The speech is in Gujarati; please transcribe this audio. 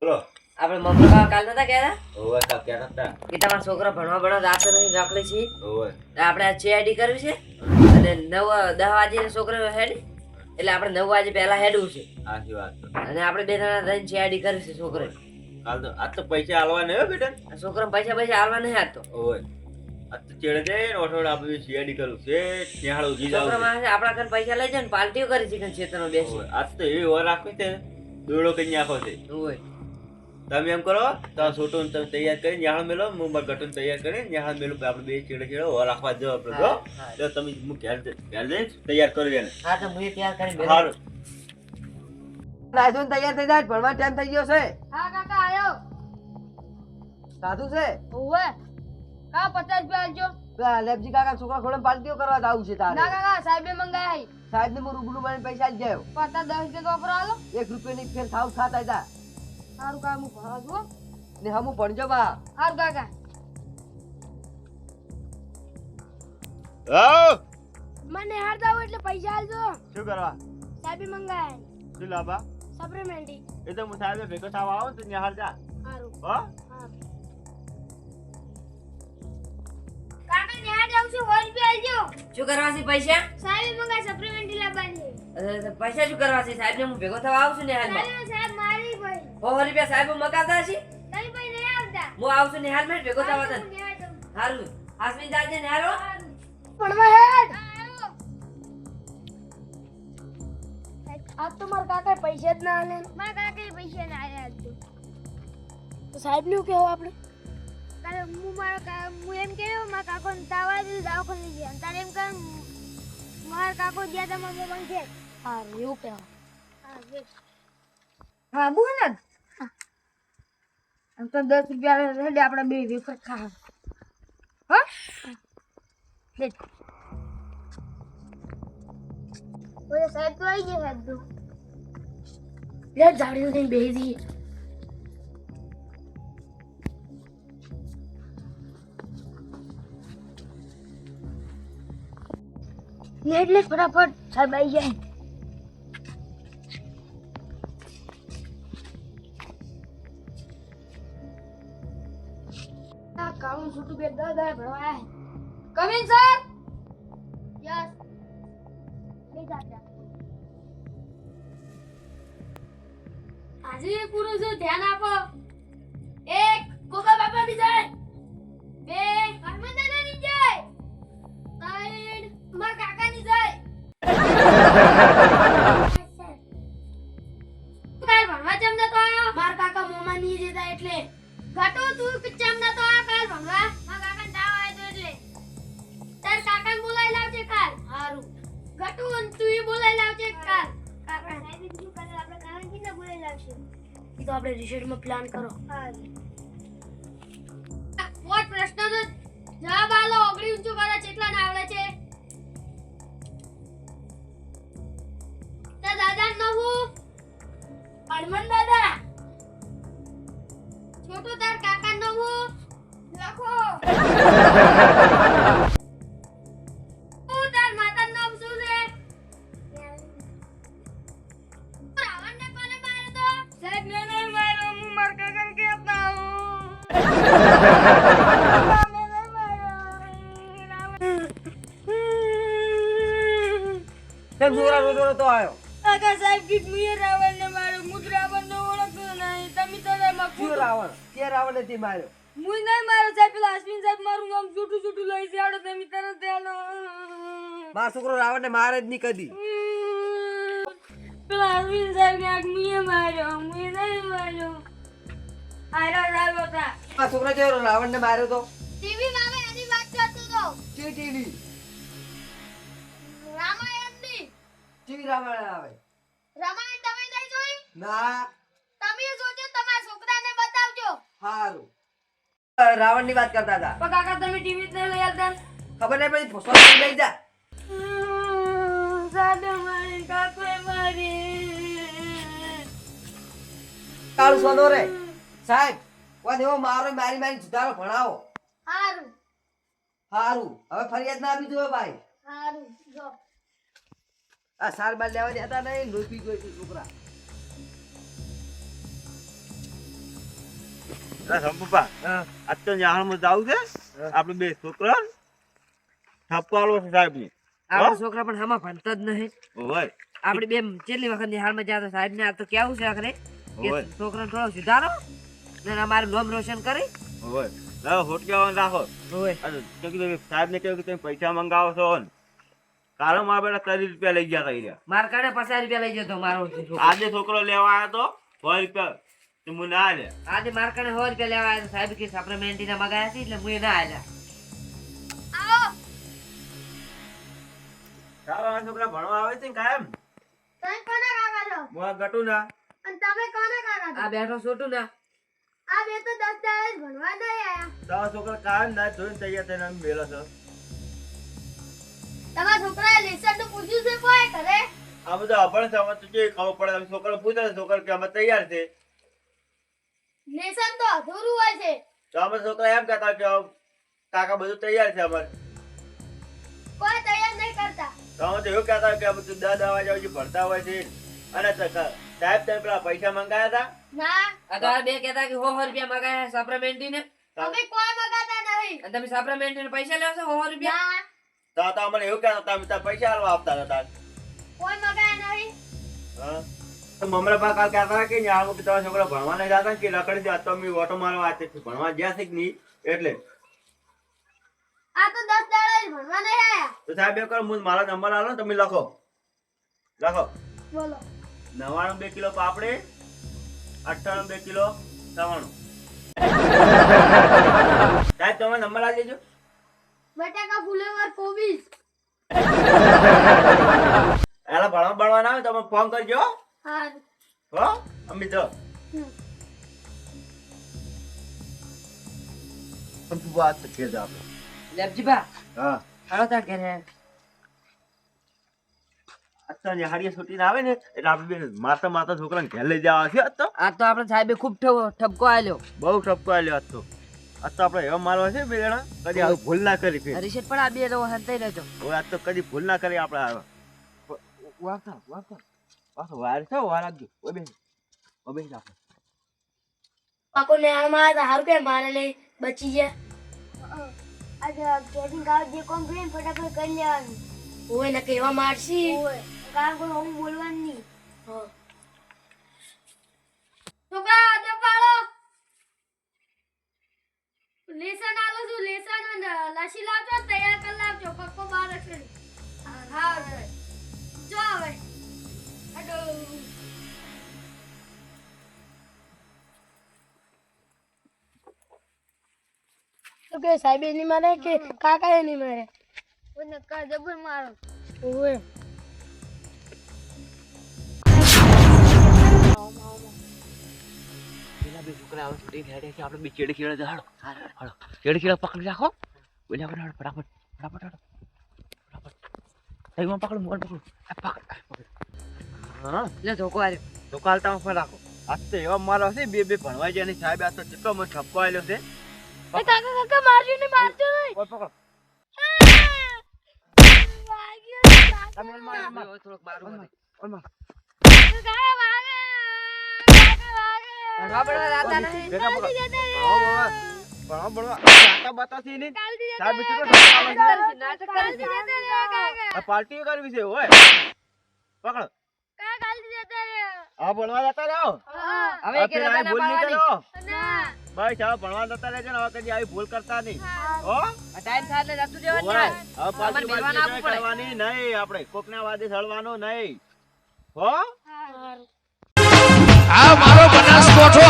બોલો આપણે મમરા કાલ નતા કહેતા ઓવે તા ક્યાં હતા કે તમારા છોકરા ભણવા રાતે નહીં રાખલી છે ઓવે આપણે આ CID કરવી છે અને 10 વાગે છોકરા હેડ એટલે આપણે 9 વાગે પહેલા હેડવું છે આજી વાત અને આપણે બે જણા રહીને CID કરવી છે છોકરે કાલ તો આજ તો પૈસા આલવા ને બેટા આ છોકરા પૈસા આલવા નહીં આતો ઓવે આજ તો ચેડે જાય ને ઓઠોડ આપણે સીઆઈડી કરું છે ત્યાં ઉજી જાવ છોકરા માં આપણા ઘર પૈસા લઈ જાય ને પાર્ટીઓ કરી છે કે ખેતરમાં બેસી આજ તો એવી ઓર રાખવી છે દોડો કઈ આખો છે ઓય તમે એમ કરો તો છોટો તમે તૈયાર કરીને ન્યાળ મેલો હું મારા ગટન તૈયાર કરીને ન્યાળ મેલું આપણે બે ચેડે ચેડે ઓર રાખવા જો આપણે જો તમે હું ઘેર જઈને તૈયાર કરી એને હા તો હું તૈયાર કરીને સારું નાઈધું તૈયાર થઈ જાય ભણવા ટાઈમ થઈ ગયો છે હા કાકા આયો સાધુ છે ઓવે કા 50 રૂપિયા આલજો લેબજી કાકા છોકરા ખોડે પાર્ટીઓ કરવા આવું છે તારે ના કાકા સાહેબે મંગાઈ સાહેબ ને હું રૂબરૂ મને પૈસા જ જાયો પાતા 10 રૂપિયા વાપરો આલો 1 રૂપિયા ની ફેર થાવ ખાતા હતા સારું કામ હું ભણવા જો ને હમું ભણજો બા સારું કાકા આવ મને હાર દાવ એટલે પૈસા આલજો શું કરવા સાહેબે મંગાઈ શું લાબા સપ્લિમેન્ટરી એ તો હું સાહેબ ભેગો થાવ આવો તો ન્યાળ જા સારું હો કાકા ને હાર જાવ છું 1 રૂપિયા આલજો શું કરવા છે પૈસા સાહેબે મંગાઈ સપ્લિમેન્ટરી લાવવાની પૈસા શું કરવા છે સાહેબ ને હું ભેગો થવા આવું છું ને હાલમાં સાહેબ મારી ભાઈ 100 રૂપિયા સાહેબ મગાતા છે તારી ભાઈ નહીં આવતા હું આવું છું ને હાલમાં ભેગો થવા તને હારું આસમી જાજે ને હારો ભણવા હેડ આજ તો મારા કાકા પૈસા જ ના આલે મારા કાકા પૈસા ના આલે આજ તો સાહેબ નું કેવું આપણે તારે હું એમ કેવું મારા કાકો ને તાવા દે દવાખાને લઈ ગયા તારે એમ કર મારા કાકો ગયા તા મારા મમ્મી છે હા એવું કેવા હા બોલ ને આમ તો 10 રૂપિયા રેડે આપણે બે વેફર ખા હા લે ઓય સાહેબ તો આવી ગયા સાહેબ તો લે જાડી લઈને બેહી દી લે ફટાફટ સાહેબ આવી જાય આ કાળું છૂટું બે દાદા ભણવાયા કમિંગ સર યસ આજે પૂરો જો ધ્યાન આપો 1 કોકા બાપા ની જાય 2 હરમન દાદા ની જાય 3 મારા કાકા ની જાય કાલ ભણવા ચમ નતો આયો મારા કાકા મોમા ની જતા એટલે ઘટો તું ચમ નતો આયો કાલ ભણવા મારા કાકા તાવ આવ્યો એટલે તાર કાકાને બોલાઈ લાવજે કાલ હારું ઘટુ તું ઈ બોલાઈ લાવજે કાલ કાકા સાહેબ કીધું કાલે આપણે કાકા કીને બોલાઈ લાવશે ઈ તો આપણે રિસર્ચ માં પ્લાન કરો હારું વોટ પ્રશ્નનો જવાબ આલો ઓગળી ઊંચું કરો કેટલા ના આવડે છે તા દાદા નો હું હનુમાન દાદા છોટો તાર કાકા નો હું લખો તાર માતા નામ શું છે રાવણ ને કોને માર્યો તો સાહેબ ને નહીં માર્યો હું માર કાકા ને કહેતા હું કેમ છોકરા રોતો તો આવ્યો કાકા સાહેબ કીધું મુએ રાવણ ને માર્યો મુદ રાવણ ને ઓળખતો નહીં તમે તો એમાં શું રાવણ કે રાવણ નથી માર્યો મુઈ નહીં માર્યો સાહેબ પેલા અશ્વિન સાહેબ મારું નામ જૂઠું જૂઠું લઈ જાડો તમે તરત દેલો મારો છોકરો રાવણ ને મારે જ નહીં કદી પેલા અશ્વિન સાહેબ ને આગ મુએ માર્યો મુએ નહીં માર્યો આયરા રાવ્યો તા આ છોકરા જેવો રાવણ ને માર્યો તો ટીવી માં આવે એની વાત કરતો તો કે ટીવી રામાયણ ની ટીવી રાવણ આવે રામાયણ તમે નહીં જોઈ ના તમે જોજો તમારા છોકરાને બતાવજો હારું રાવણ ની વાત કરતા હતા પણ કાકા તમે ટીવી જ નહીં લઈ આવતા ખબર નહીં પડી ફોસવા લઈ જા સાદે મારી કાકોએ મારી કાળું સોનો રે સાહેબ વા દેવો મારો મારી મારી સુધારો ભણાવો હારું હારું હવે ફરિયાદ ના આપી દો ભાઈ હારું જો આ સાર બાર લેવા દેતા નહીં લોહી જોઈ છોકરા સંપા આજ તો ન્યાહાળમાં જાવું છે આપણે બે છોકરા ઠપકારો છે સાહેબ ની આપણા છોકરા પણ આમાં ભણતા જ નહીં. હોય આપણે બે કેટલી વખત નિહાળમાં ગયા તો સાહેબ ને આ તો કેવું છે આખરે કે હોય. છોકરાને થોડો સુધારો ને અમારું નામ રોશન કરી. હોય લાવો હોટકેવાનું રાખો હોય અને સાહેબ ને કહ્યું કે તમે પૈસા મંગાવો છો ને કારણ મારા બેટા 30 રૂપિયા લઈ ગયા હતા માર કાઢે 50 રૂપિયા લઈ જતો મારો છોકરો. આજે છોકરો લેવા આવ્યો તો 100 રૂપિયા તો હું ના લે આજે માર કાઢે 100 રૂપિયા લેવા આવ્યા તો સાહેબ કે સપ્લિમેન્ટરી ના મગાયા છે એટલે હું ના આલ્યા. આવો તારા છોકરા ભણવા આવે છે ને કાયમ તમે કોના કાકા છો હું આ ગટુ ના અને તમે કોના કાકા છો આ બેઠો છોટું ના આ બે તો 10 દાડા જ ભણવા નહીં આયા તારા છોકરા કાયમ ના જોઈને તૈયાર થઈને આમ બેલો છે તમારા છોકરાએ લેસન નું પૂછ્યું છે કોઈ ઘરે આ બધા અભણ છે અમે તો જે ખબર પડે તમે છોકરો પૂછે છે છોકરો કે અમે તૈયાર છે લેસન તો અધૂરું હોય છે તો અમે છોકરા એમ કહેતા કે કાકા બધું તૈયાર છે અમારે કોઈ તૈયાર નહીં કરતા તો અમે તો એવું કહેતા કે બધું 10 વાગે સુધી ભણતા હોય છે અને સાહેબ તમે પેલા પૈસા મંગાયા હતા ના આ તો આ બે કહેતા કે 100 રૂપિયા મગાયા સપ્લિમેન્ટરી ને અમે કોઈ મગાતા નહીં અને તમે સપ્લિમેન્ટરી પૈસા લેવો છો 100 રૂપિયા. ના તો અમને એવું કહેતા તમે તાર પૈસા આલવા આપતા હતા કોઈ મગાયા નહીં હા તો મમરા બા કાલ કહેતા હતા કે ન્યામાં કે તમારા છોકરા ભણવા નહીં જતા કે રખડી દે તો અમે ઓટો મારવા આ ભણવા ગયા છે કે નહીં એટલે આ તો 10 દાડા જ ભણવા નહીં આયા તો સાહેબ એક હું મારો નંબર આલો ને તમે લખો બોલો 99 કિલો પાપડી 98 કિલો સવાણું સાહેબ તમે નંબર આપી દેજો બટાકા ફુલેવર કોબીજ એલા ભણવા ના આવે તો તમે ફોન કરજો હા હો અમી તો વાત કે જ આપણે લેપજીબા હા હાલો તાર ઘરે અત્યારે હાડીએ છૂટીને આવે ને એટલે આપણે બે માતા છોકરાને ઘેર લઈ જવા છે આજ તો આ તો આપણે સાહેબે ખૂબ ઠપકો આલ્યો. બહુ ટપકો આલ્યો આજ તો આપણે એવા મારવા છે બે જણા કદી આવું ભૂલ ના કરી ફેર હરીશેઠ પણ આ બે રહો હંતાઈ રહેજો. હવે આજ તો કદી ભૂલ ના કરી આપણે આવે વાતો વાર છે વાર આપજો ઓ બેન આપણે પાકો ને આમાં હારું કે મારે લઈ બચી ગયા આજે જોગિંગ ગાવ જે કોમ કરીને ફટાફટ કરી લેવાનું ઓય ને કેવા મારસી ઓય કારણ કોઈ હું બોલવાનું નહીં હા છોકરા આજે પાડો લેસન આલો છું લેસન અને લસી લાવજો તૈયાર કરી લાવજો પક્કો બાર રખડી હા જો હવે અડો તો કે સાહેબ એની મારે કે કાકા એની મારે ઓને કા જબર મારો ઓય પેલા બે છોકરા આવે છૂટી હેડે છે આપણે બે ચેડે ચેડે જાડો હાલો ચેડે ચેડે પકડી રાખો બોલ્યા કરો ફટાફટ તઈ માં પકડ મોર પકડ પકડ હા લે ધોકો આલ્યો. તો કાલતા પર રાખો આજ તો એવા મારો છે બે ભણવા જાય ને સાહેબ આ તો કેટલો મને ઠપકો આલ્યો છે કાકા મારજો ને મારજો નહીં ઓય પકડ તમે હવે થોડોક બારું મને. ભણવા પડવા જાતા નહીં. નાટક કરે છે. પાર્ટી કરવી છે ઓય પકડ હા ભણવા જતા રહો હવે કે રજા ના ભૂલ નહીં પાડવાની. કરો ભાઈ ચાલો ભણવા જતા રહેજો ને હવે કદી આવી ભૂલ કરતા નહીં હો આ ટાઈમ થાય એટલે જતું રહેવાનું ઓય, થાય. હવે પાછી અમારે મેલવાના આપવું પડે. કરવાની નહીં આપણે કોકના વાદે સળવાનું નહીં હો આ મારો બનાસકોઠો